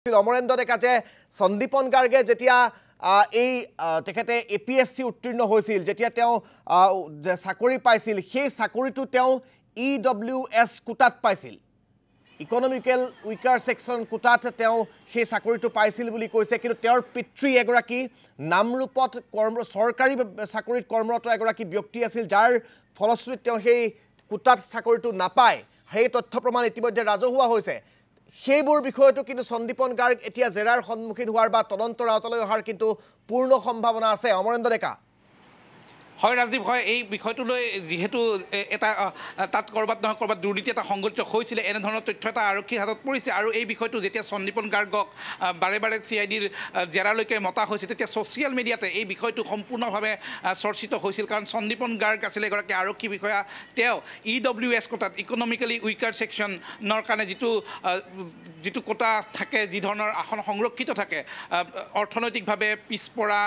অমৰেন্দ্ৰ ডেকা যে সন্দীপন গাৰ্গে যেতিয়া এই তেখেতে এপিএসসি উত্তীৰ্ণ হৈছিল যেতিয়া তেওঁ চাকৰি পাইছিল সেই চাকৰিটো তেওঁ ইডব্লিউএছ কোটাত পাইছিল ইকনমিক্যাল উইকাৰ সেকশন কোটাত তেওঁ সেই চাকৰিটো পাইছিল বুলি কৈছে কিন্তু তেওঁৰ পিতৃ এগৰাকী নামৰূপত চৰকাৰী চাকৰিত কৰ্মৰত এগৰাকী ব্যক্তি আছিল যাৰ ফলশ্ৰুতিত তেওঁ সেই কোটাত চাকৰিটো নাপায় সেই তথ্য প্ৰমাণ ইতিমধ্যে ৰাজহুৱা হৈছে সেইবোৰ বিষয়টো কিন্তু সন্দীপন গাৰ্গ এতিয়া জেৰাৰ সন্মুখীন হোৱাৰ বা তদন্তৰ আওতালৈ অহাৰ কিন্তু পূৰ্ণ সম্ভাৱনা আছে অমৰেন্দ্ৰ ডেকা হয় ৰাজদীপ হয় এই বিষয়টোলৈ যেহেতু এটা তাত কৰবাত নহয় কৰবাত দুৰ্নীতি এটা সংঘটিত হৈছিল এনে ধৰণৰ তথ্য এটা আৰক্ষীৰ হাতত পৰিছে আৰু এই বিষয়টো যেতিয়া সন্দীপন গাৰ্গক বাৰে বাৰে সিআইডিৰ জেৰালৈকে মতা হৈছিল তেতিয়া ছ'চিয়েল মিডিয়াতে এই বিষয়টো সম্পূৰ্ণভাৱে চৰ্চিত হৈছিল কাৰণ সন্দীপন গাৰ্গ আছিল এগৰাকী আৰক্ষী বিষয়া তেওঁ ইডব্লিউএছ কোটাত ইকনমিকেলি উইকাৰ সেকশনৰ কাৰণে যিটো কোটা থাকে যি ধৰণৰ আসন সংৰক্ষিত থাকে অৰ্থনৈতিকভাৱে পিছপৰা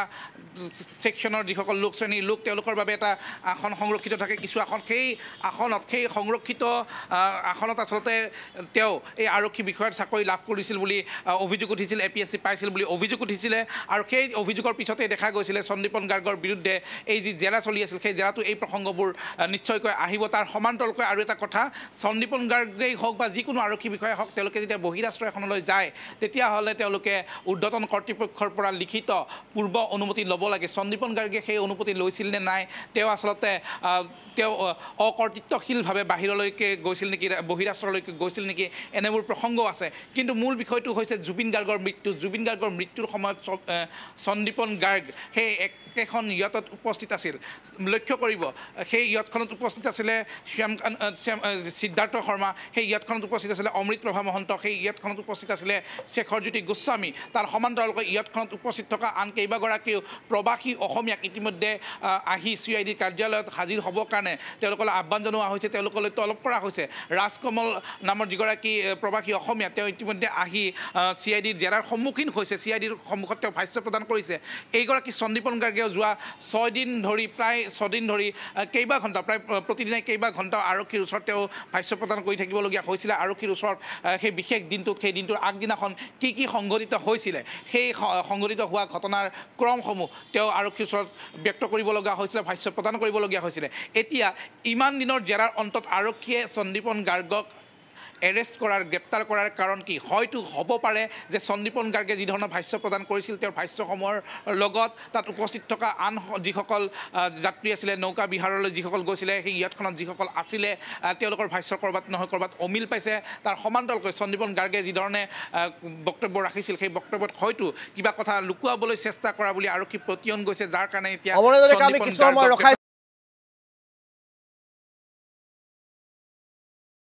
সেকশনৰ যিসকল লোক শ্ৰেণীৰ লোক তেওঁলোকৰ বাবে এটা আসন সংৰক্ষিত থাকে কিছু আসন সেই আসনত সেই সংৰক্ষিত আসনত আচলতে তেওঁ এই আৰক্ষী বিষয়াৰ চাকৰি লাভ কৰিছিল বুলি অভিযোগ উঠিছিল এপিএসসি পাইছিল বুলি অভিযোগ উঠিছিলে আৰু সেই অভিযোগৰ পিছতে দেখা গৈছিলে সন্দীপন গাৰ্গৰ বিৰুদ্ধে এই যি জেৰা চলি আছিল সেই জেৰাটো এই প্ৰসংগবোৰ নিশ্চয়কৈ আহিব তাৰ সমান্তৰালকৈ আৰু এটা কথা সন্দীপন গাৰ্গেই হওক বা যিকোনো আৰক্ষী বিষয়াই হওক তেওঁলোকে যেতিয়া বহিৰাষ্ট্ৰ এখনলৈ যায় তেতিয়াহ'লে তেওঁলোকে ঊৰ্ধ্বতন কৰ্তৃপক্ষৰ পৰা লিখিত পূৰ্ব অনুমতি ল'ব লাগে সন্দীপন গাৰ্গে সেই অনুমতি লৈছিল নে নাই তেওঁ আসলতে তেওঁ অকৰ্তৃত্বশীলভাৱে বাহিৰলৈকে গৈছিল নেকি বহিৰাষ্ট্ৰলৈকে গৈছিল নেকি এনেবোৰ প্ৰসংগ আছে কিন্তু মূল বিষয়টো হৈছে জুবিন গাৰ্গৰ মৃত্যুৰ সময়ত সন্দীপন গাৰ্গ সেই একেখন ইয়টত উপস্থিত আছিল লক্ষ্য কৰিব সেই ইয়টখনত উপস্থিত আছিলে সিদ্ধাৰ্থ শৰ্মা সেই ইয়টখনত উপস্থিত আছিলে অমৃত প্ৰভা মহন্ত সেই ইয়টখনত উপস্থিত আছিলে শেখৰজ্যোতি গোস্বামী তাৰ সমান্তৰালকৈ ইয়টখনত উপস্থিত থকা আন কেইবাগৰাকীও প্ৰবাসী অসমীয়াক ইতিমধ্যে আহি সিআইডিৰ কাৰ্যালয়ত হাজিৰ হ'বৰ কাৰণে তেওঁলোকলৈ আহ্বান জনোৱা হৈছে তেওঁলোকলৈ তলব কৰা হৈছে ৰাজকমল নামৰ যিগৰাকী প্ৰবাসী অসমীয়া তেওঁ ইতিমধ্যে আহি সিআইডিৰ জেৰাৰ সন্মুখীন হৈছে সিআইডিৰ সন্মুখত তেওঁ ভাষ্য প্ৰদান কৰিছে এইগৰাকী সন্দীপন গাৰ্গেও যোৱা 6 দিন ধৰি প্ৰায় 6 দিন ধৰি কেইবা ঘণ্টা প্ৰায় প্ৰতিদিনে কেইবা ঘণ্টা আৰক্ষীৰ ওচৰত তেওঁ ভাষ্য প্ৰদান কৰি থাকিবলগীয়া হৈছিলে আৰক্ষীৰ ওচৰত সেই বিশেষ দিনটোত সেই দিনটোৰ আগদিনাখন কি সংঘটিত হৈছিলে সেই সংঘটিত হোৱা ঘটনাৰ ক্ৰমসমূহ তেওঁ আৰক্ষীৰ ওচৰত ব্যক্ত কৰিব লগা হৈছিলে ভাষ্য প্ৰদান কৰিবলগীয়া হৈছিলে এতিয়া ইমান দিনৰ জেৰাৰ অন্তত আৰক্ষীয়ে সন্দীপন গাৰ্গক এৰেষ্ট কৰাৰ গ্ৰেপ্তাৰ কৰাৰ কাৰণ কি হয়তো হ'ব পাৰে যে সন্দীপন গাৰ্গে যি ধৰণৰ ভাষ্য প্ৰদান কৰিছিল তেওঁৰ ভাষ্যসমূহৰ লগত তাত উপস্থিত থকা আন যিসকল যাত্ৰী আছিলে নৌকা বিহাৰলৈ যিসকল গৈছিলে সেই ইয়টখনত যিসকল আছিলে তেওঁলোকৰ ভাষ্য কৰবাত নহয় কৰবাত অমিল পাইছে তাৰ সমান্তৰালকৈ সন্দীপন গাৰ্গে যি ধৰণে বক্তব্য ৰাখিছিল সেই বক্তব্যত হয়তো কিবা কথা লুকুৱাবলৈ চেষ্টা কৰা বুলি আৰক্ষী প্ৰতিয়ন গৈছে যাৰ কাৰণে এতিয়া